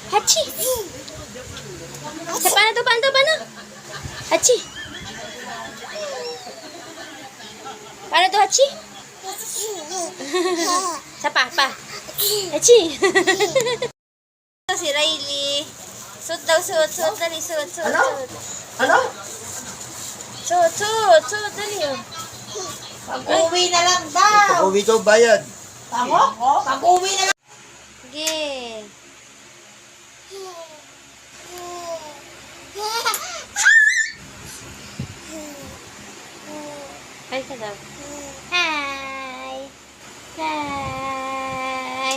Hachi! Sa paano to? Paano to? Paano? Hachi! Paano to, Hachi? Sa pa. Hachi! Si Riley. Suot daw, suot. Suot, dali. Suot. Ano? Ano? Suot, dali. Pag-uwi na lang daw. Pag-uwi ko bayad. Tama? Pag-uwi na lang. Sige. Hi ka daw. Hi. Hi.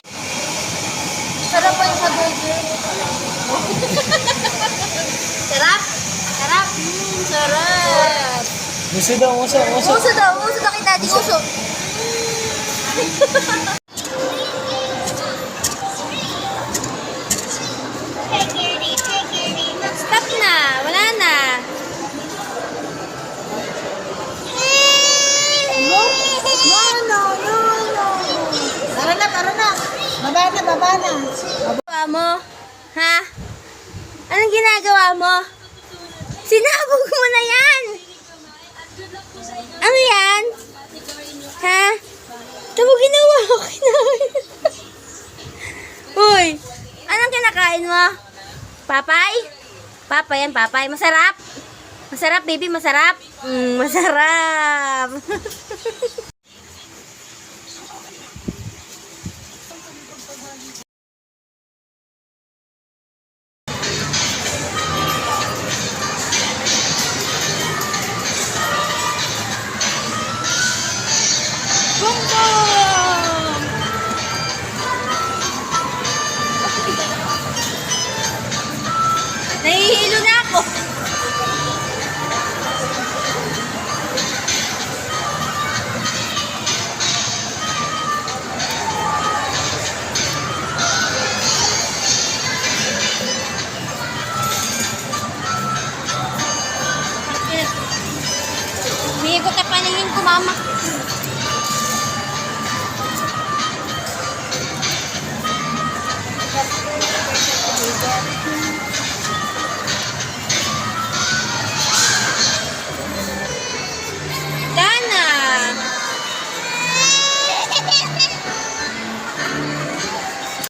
Sarap ang sa burger. Sarap? Sarap? Sarap. Gusto daw, uso. Uso daw kay Daddy. Uso. Stop na. Wala na. No. Tara na. Baba na. Ginagawa mo? Ha? Anong ginagawa mo? Sinabog mo na yan! Ano yan? Ha? Ito mo ginawa ko kinain. Uy! Anong kinakain mo? Papay? Papay yan, papay. Masarap? Masarap, baby, masarap? Masarap. Nahihilo na ako. Umiikot na paningin ko, mama.